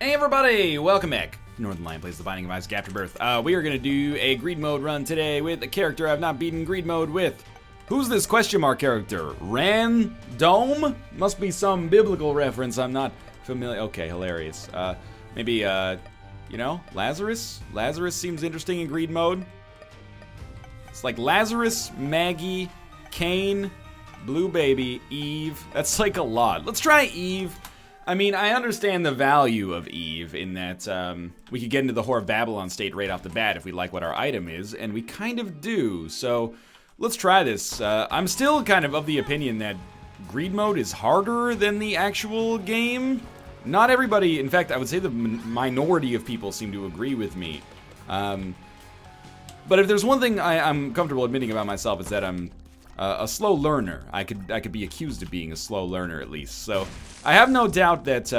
Hey everybody, welcome back. Northern Lion plays The Binding of Isaac Afterbirth. We are going to do a greed mode run today with a character I've not beaten greed mode with. Who's this question mark character? Random? Must be some biblical reference I'm not familiar. Okay, hilarious. Maybe, you know, Lazarus? Lazarus seems interesting in greed mode. It's like Lazarus, Maggie, Cain, Blue Baby, Eve. That's like a lot. Let's try Eve. I mean, I understand the value of Eve in that we could get into the Whore of Babylon state right off the bat if we like what our item is, and we kind of do, so let's try this. I'm still kind of the opinion that greed mode is harder than the actual game. Not everybody, in fact, I would say the minority of people seem to agree with me. But if there's one thing I'm comfortable admitting about myself, it's that I'm a slow learner. I could be accused of being a slow learner at least. So I have no doubt that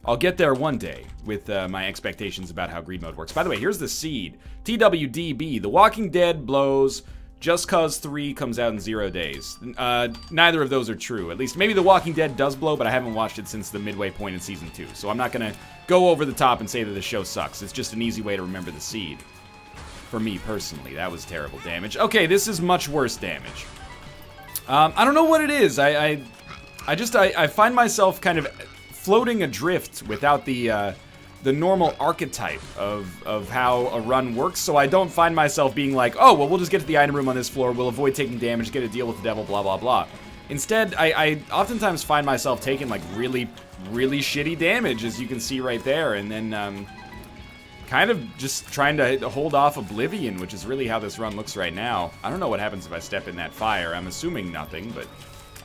I'll get there one day with my expectations about how greed mode works. By the way, here's the seed. TWDB. The Walking Dead blows. Just Cause 3 comes out in 0 days. Neither of those are true. At least maybe The Walking Dead does blow, but I haven't watched it since the midway point in season 2. So I'm not gonna go over the top and say that the show sucks. It's just an easy way to remember the seed. For me personally, that was terrible damage. Okay, this is much worse damage. I don't know what it is. I find myself kind of floating adrift without the normal archetype of how a run works. So I don't find myself being like, oh, well, we'll just get to the item room on this floor. We'll avoid taking damage, get a deal with the devil, blah, blah, blah. Instead, I oftentimes find myself taking like really, really shitty damage, as you can see right there, and then kind of just trying to hold off Oblivion, which is really how this run looks right now. I don't know what happens if I step in that fire. I'm assuming nothing, but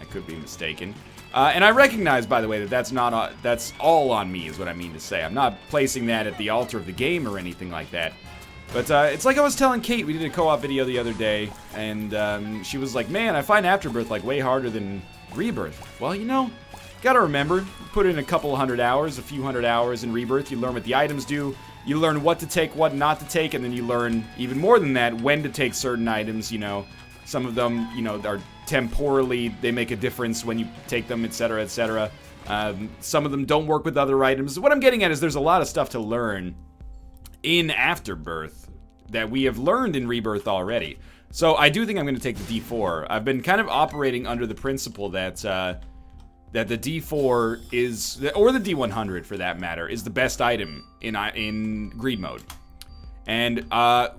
I could be mistaken. And I recognize, by the way, that that's all on me, is what I mean to say. I'm not placing that at the altar of the game or anything like that. But it's like I was telling Kate, we did a co-op video the other day, and she was like, man, I find Afterbirth like way harder than Rebirth. Well, you know, gotta remember, put in a couple hundred hours, a few hundred hours in Rebirth, you learn what the items do. You learn what to take, what not to take, and then you learn even more than that, when to take certain items, you know. Some of them, you know, are temporally, they make a difference when you take them, etc., etc. Some of them don't work with other items. What I'm getting at is there's a lot of stuff to learn in Afterbirth that we have learned in Rebirth already. So I do think I'm going to take the D4. I've been kind of operating under the principle that that the D4 is, or the D100 for that matter, is the best item in greed mode. And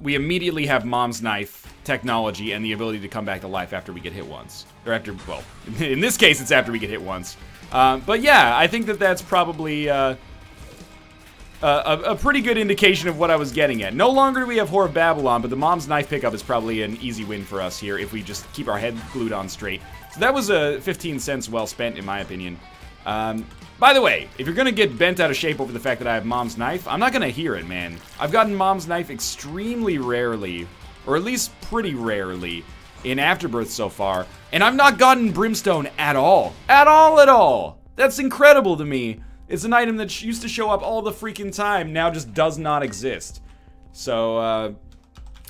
we immediately have Mom's Knife technology and the ability to come back to life after we get hit once. Or after, well, in this case it's after we get hit once. But yeah, I think that that's probably a pretty good indication of what I was getting at. No longer do we have Whore of Babylon, but the Mom's Knife pickup is probably an easy win for us here if we just keep our head glued on straight. So that was 15 cents well spent, in my opinion. By the way, if you're gonna get bent out of shape over the fact that I have Mom's Knife, I'm not gonna hear it, man. I've gotten Mom's Knife extremely rarely, or at least pretty rarely, in Afterbirth so far, and I've not gotten Brimstone at all. At all! That's incredible to me. It's an item that used to show up all the freaking time, now just does not exist. So, I'm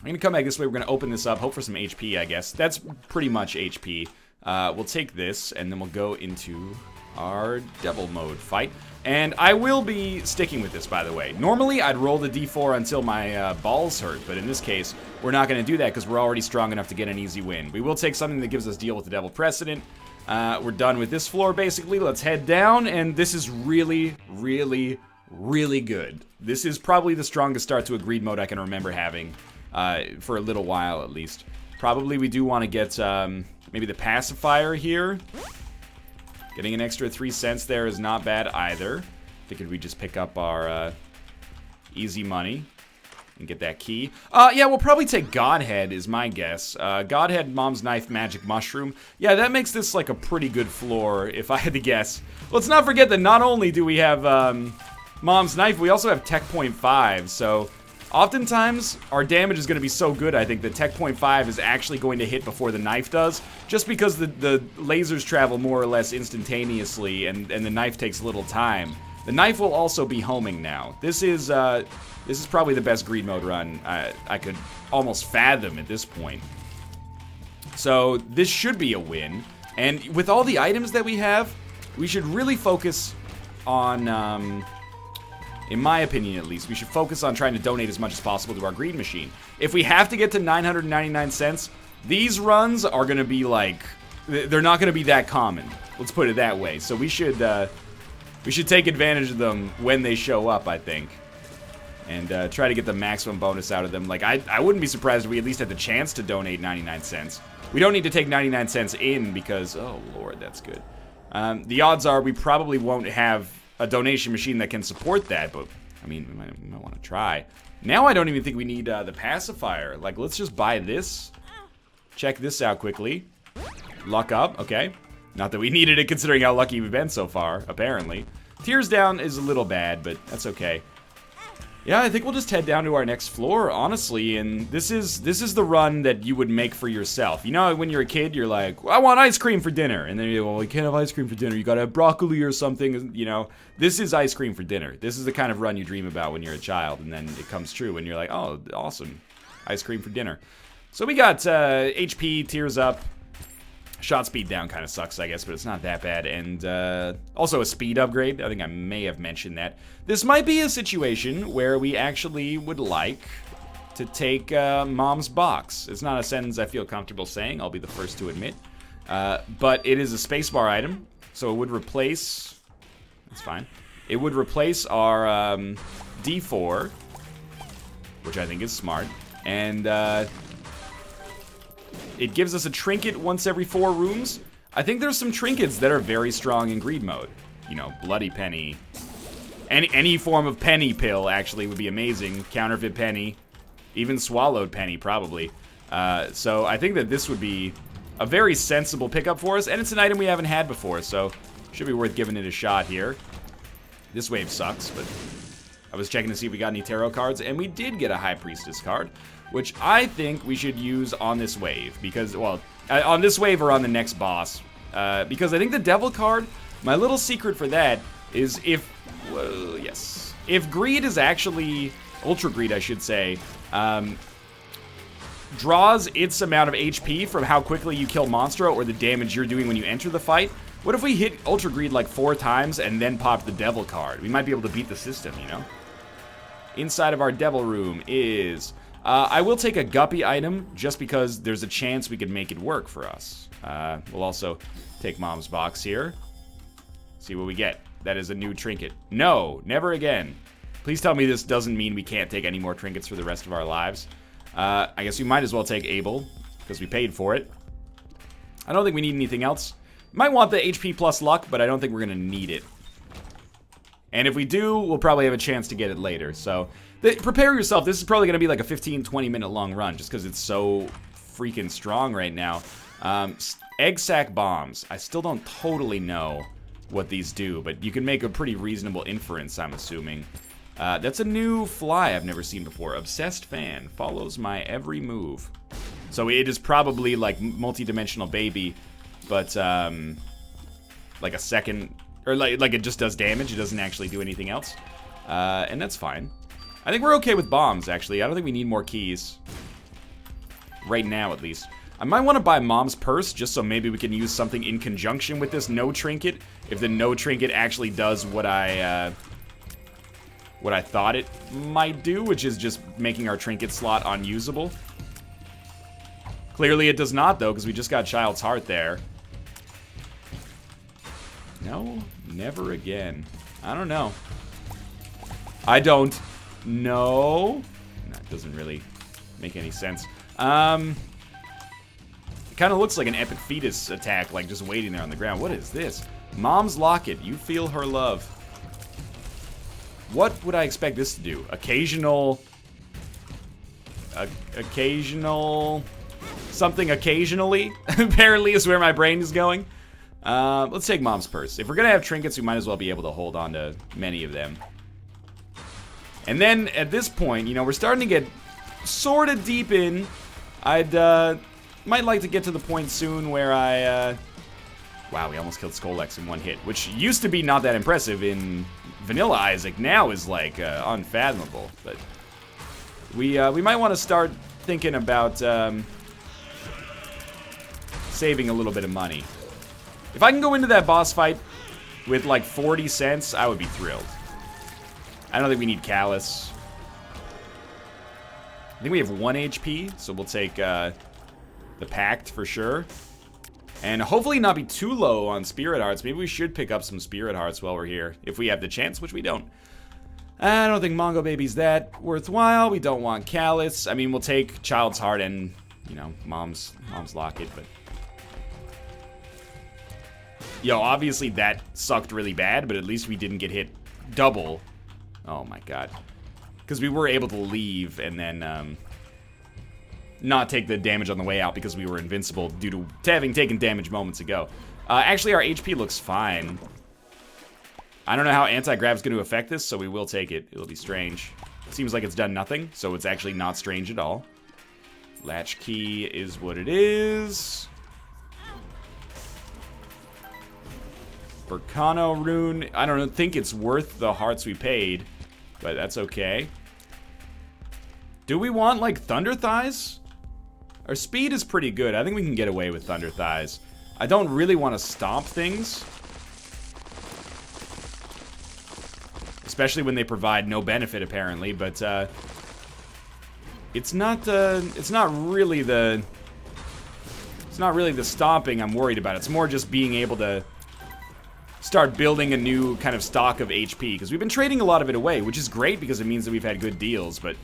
gonna come back this way, we're gonna open this up, hope for some HP, I guess. That's pretty much HP. We'll take this, and then we'll go into our devil mode fight. And I will be sticking with this, by the way. Normally, I'd roll the D4 until my balls hurt, but in this case, we're not going to do that because we're already strong enough to get an easy win. We will take something that gives us deal with the devil precedent. We're done with this floor, basically. Let's head down, and this is really, really, really good. This is probably the strongest start to a greed mode I can remember having, for a little while at least. Probably we do want to get maybe the pacifier here. Getting an extra 3 cents there is not bad either. Figured we'd just pick up our easy money and get that key. Yeah, we'll probably take Godhead is my guess. Godhead, Mom's Knife, Magic Mushroom. Yeah, that makes this like a pretty good floor if I had to guess. Let's not forget that not only do we have Mom's Knife, we also have Tech Point 5, so oftentimes, our damage is going to be so good, I think, that Tech Point 5 is actually going to hit before the knife does, just because the lasers travel more or less instantaneously, and the knife takes little time. The knife will also be homing now. This is probably the best greed mode run I could almost fathom at this point. So, this should be a win, and with all the items that we have, we should really focus on In my opinion, at least, we should focus on trying to donate as much as possible to our greed machine. If we have to get to 999 cents, these runs are going to be like... They're not going to be that common. Let's put it that way. So we should take advantage of them when they show up, I think. And try to get the maximum bonus out of them. Like, I wouldn't be surprised if we at least had the chance to donate 99 cents. We don't need to take 99 cents in because... Oh, Lord, that's good. The odds are we probably won't have a donation machine that can support that, but, I mean, we might want to try. Now I don't even think we need the pacifier. Like, let's just buy this. Check this out quickly. Luck up, okay. Not that we needed it considering how lucky we've been so far, apparently. Tears down is a little bad, but that's okay. Yeah, I think we'll just head down to our next floor, honestly, and this is the run that you would make for yourself. You know, when you're a kid, you're like, well, I want ice cream for dinner, and then you're like, well, you can't have ice cream for dinner, you gotta have broccoli or something, you know. This is ice cream for dinner. This is the kind of run you dream about when you're a child, and then it comes true, and you're like, oh, awesome, ice cream for dinner. So we got HP, tears up. Shot speed down kind of sucks, I guess, but it's not that bad. And also a speed upgrade. I think I may have mentioned that. This might be a situation where we actually would like to take Mom's box. It's not a sentence I feel comfortable saying, I'll be the first to admit. But it is a spacebar item, so it would replace... That's fine. It would replace our D4, which I think is smart. And... it gives us a trinket once every 4 rooms. I think there's some trinkets that are very strong in greed mode. You know, bloody penny. Any form of penny pill actually would be amazing. Counterfeit penny. Even swallowed penny, probably. So I think that this would be a very sensible pickup for us. And it's an item we haven't had before, so should be worth giving it a shot here. This wave sucks, but I was checking to see if we got any tarot cards, and we did get a High Priestess card, which I think we should use on this wave, because, well, on this wave or on the next boss, because I think the Devil card, my little secret for that is if, well, yes, if Greed is actually, Ultra Greed I should say, draws its amount of HP from how quickly you kill Monstro or the damage you're doing when you enter the fight, what if we hit Ultra Greed like 4 times and then pop the Devil card? We might be able to beat the system, you know? Inside of our Devil room is... I will take a Guppy item, just because there's a chance we could make it work for us. We'll also take Mom's box here. See what we get. That is a new trinket. No, never again. Please tell me this doesn't mean we can't take any more trinkets for the rest of our lives. I guess we might as well take Abel, because we paid for it. I don't think we need anything else. Might want the HP plus luck, but I don't think we're going to need it. And if we do, we'll probably have a chance to get it later, so... Prepare yourself, this is probably going to be like a 15-20 minute long run, just because it's so freaking strong right now. Egg sac bombs. I still don't totally know what these do, but you can make a pretty reasonable inference, I'm assuming. That's a new fly I've never seen before. Obsessed fan. Follows my every move. So it is probably like multi-dimensional baby, but like a second... Or like it just does damage, it doesn't actually do anything else. And that's fine. I think we're okay with bombs, actually. I don't think we need more keys. Right now, at least. I might want to buy Mom's purse, just so maybe we can use something in conjunction with this no trinket. If the no trinket actually does what I thought it might do, which is just making our trinket slot unusable. Clearly it does not, though, because we just got Child's Heart there. No, never again. I don't know. I don't know. That doesn't really make any sense. It kind of looks like an epic fetus attack, like just waiting there on the ground. What is this? Mom's locket. You feel her love. What would I expect this to do? Occasional... occasional... Something occasionally, apparently is where my brain is going. Let's take Mom's purse. If we're gonna have trinkets, we might as well be able to hold on to many of them. And then, at this point, you know, we're starting to get sort of deep in. I'd, might like to get to the point soon where I, wow, we almost killed Skolex in one hit, which used to be not that impressive in Vanilla Isaac. Now is, like, unfathomable. But we might want to start thinking about, saving a little bit of money. If I can go into that boss fight with, like, 40 cents, I would be thrilled. I don't think we need Callus. I think we have 1 HP, so we'll take the Pact for sure. And hopefully not be too low on Spirit Hearts. Maybe we should pick up some Spirit Hearts while we're here, if we have the chance, which we don't. I don't think Mongo Baby's that worthwhile. We don't want Callus. I mean, we'll take Child's Heart and, you know, Mom's Locket, but... Yo, obviously that sucked really bad, but at least we didn't get hit double. Oh my god. Because we were able to leave and then not take the damage on the way out because we were invincible due to having taken damage moments ago. Actually, our HP looks fine. I don't know how anti-grab's going to affect this, so we will take it. It'll be strange. Seems like it's done nothing, so it's actually not strange at all. Latch key is what it is. Volcano rune. I don't think it's worth the hearts we paid, but that's okay. Do we want, like, Thunder Thighs? Our speed is pretty good. I think we can get away with Thunder Thighs. I don't really want to stomp things. Especially when they provide no benefit, apparently, but, it's not really the stomping I'm worried about. It's more just being able to start building a new kind of stock of HP, because we've been trading a lot of it away, which is great because it means that we've had good deals, but,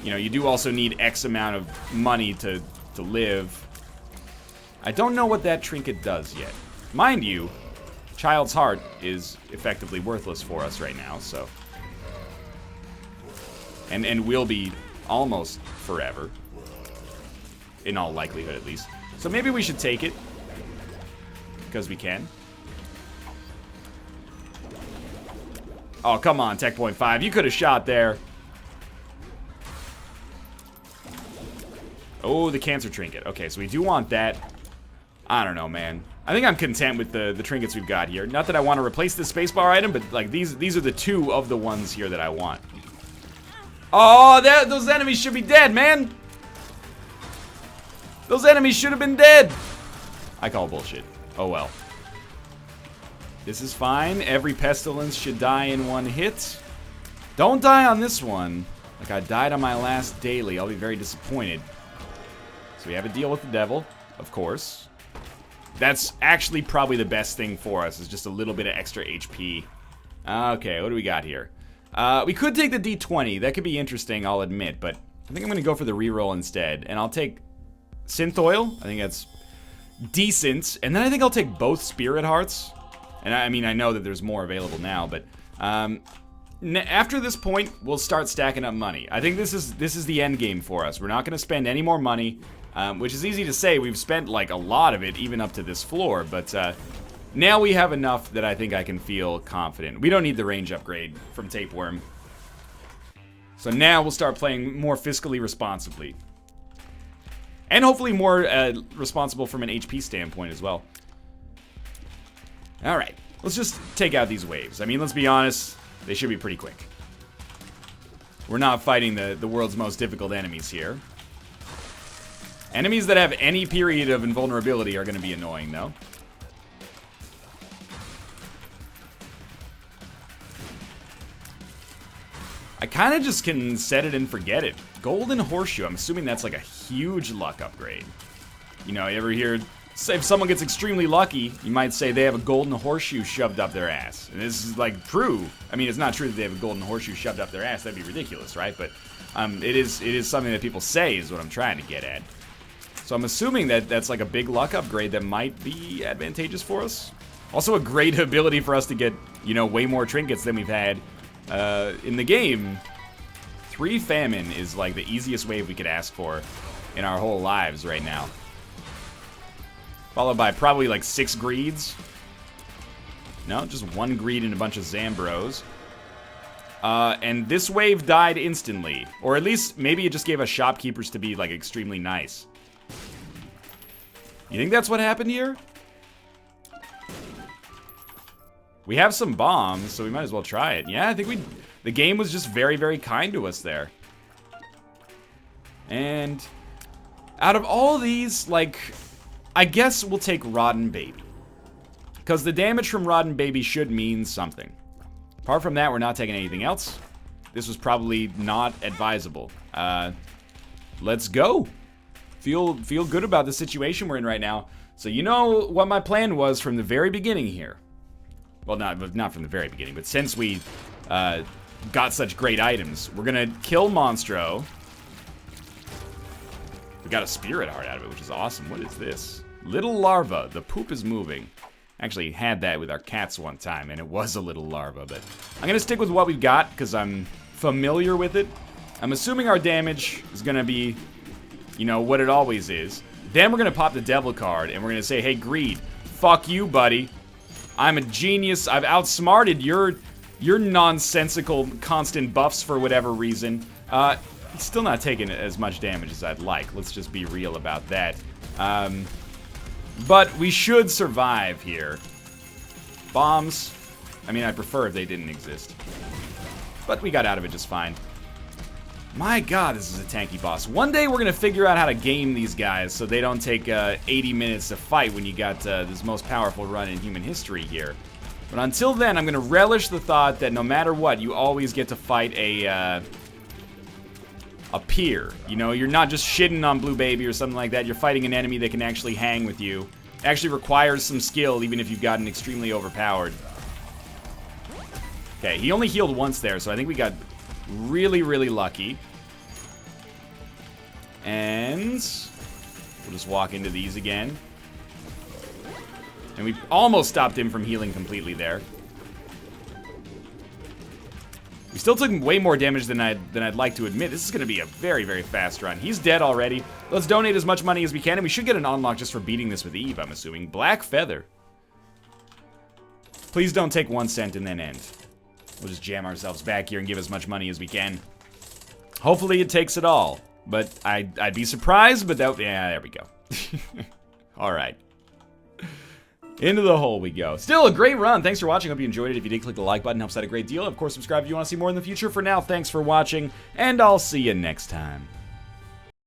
you know, you do also need X amount of money to live. I don't know what that trinket does yet. Mind you, Child's Heart is effectively worthless for us right now, so... And will be almost forever. In all likelihood, at least. So maybe we should take it. Because we can. Oh, come on, Tech Point 5. You could have shot there. Oh, the Cancer Trinket. Okay, so we do want that. I don't know, man. I think I'm content with the trinkets we've got here. Not that I want to replace this spacebar item, but like these are the two of the ones here that I want. Oh, those enemies should be dead, man. Those enemies should have been dead. I call bullshit. Oh well. This is fine. Every pestilence should die in one hit. Don't die on this one. Like I died on my last daily. I'll be very disappointed. So we have a deal with the devil, of course. That's actually probably the best thing for us, is just a little bit of extra HP. Okay, what do we got here? We could take the D20. That could be interesting, I'll admit, but I think I'm going to go for the reroll instead. And I'll take Synth Oil. I think that's decent. And then I think I'll take both Spirit Hearts. And I mean, I know that there's more available now, but after this point, we'll start stacking up money. I think this is the end game for us. We're not going to spend any more money. Which is easy to say. We've spent like a lot of it, even up to this floor, but now we have enough that I think I can feel confident. We don't need the range upgrade from Tapeworm. So now we'll start playing more fiscally responsibly. And hopefully more responsible from an HP standpoint as well. Alright, let's just take out these waves. I mean, let's be honest, they should be pretty quick. We're not fighting the world's most difficult enemies here. Enemies that have any period of invulnerability are going to be annoying, though. I kind of just can set it and forget it. Golden Horseshoe, I'm assuming that's like a huge luck upgrade. You know, you ever hear, say if someone gets extremely lucky, you might say they have a golden horseshoe shoved up their ass. And this is like true. I mean, it's not true that they have a golden horseshoe shoved up their ass. That'd be ridiculous, right? But it is something that people say is what I'm trying to get at. So I'm assuming that that's like a big luck upgrade that might be advantageous for us. Also a great ability for us to get, you know, way more trinkets than we've had in the game. 3 Famine is like the easiest wave we could ask for in our whole lives right now. Followed by probably like 6 Greeds. No, just 1 Greed and a bunch of Zambros. And this wave died instantly. Or at least maybe it just gave us shopkeepers to be like extremely nice. You think that's what happened here? We have some bombs, so we might as well try it. Yeah, I think the game was just very, very kind to us there. And out of all these, like, I guess we'll take Rotten Baby. Because the damage from Rotten Baby should mean something. Apart from that, we're not taking anything else. this was probably not advisable. Let's go. Feel good about the situation we're in right now. So you know what my plan was from the very beginning here. Well, not from the very beginning, but since we got such great items, we're gonna kill Monstro. We got a spirit heart out of it, which is awesome. What is this? Little larva. The poop is moving. Actually had that with our cats one time, and it was a little larva, but I'm gonna stick with what we've got because I'm familiar with it. I'm assuming our damage is gonna be, you know, what it always is. Then we're gonna pop the devil card, and we're gonna say, hey, Greed, fuck you, buddy. I'm a genius. I've outsmarted your nonsensical constant buffs for whatever reason. Still not taking as much damage as I'd like. Let's just be real about that. But we should survive here. Bombs. I mean, I'd prefer if they didn't exist. But we got out of it just fine. My god, this is a tanky boss. One day we're gonna figure out how to game these guys so they don't take 80 minutes to fight when you got this most powerful run in human history here. But until then, I'm gonna relish the thought that no matter what, you always get to fight a peer. You know, you're not just shitting on Blue Baby or something like that. You're fighting an enemy that can actually hang with you. It actually requires some skill, even if you've gotten extremely overpowered. Okay, he only healed once there, so I think we got really, really lucky. And we'll just walk into these again. And we almost stopped him from healing completely there. We still took way more damage than I'd like to admit. This is going to be a very, very fast run. He's dead already. Let's donate as much money as we can, and we should get an unlock just for beating this with Eve, I'm assuming. Black Feather. Please don't take 1 cent and then end. We'll just jam ourselves back here and give as much money as we can. Hopefully it takes it all. But I'd be surprised, but that, yeah, there we go. All right. Into the hole we go. Still a great run. Thanks for watching. Hope you enjoyed it. If you did, click the like button. Helps out a great deal. Of course, subscribe if you want to see more in the future. For now, thanks for watching, and I'll see you next time.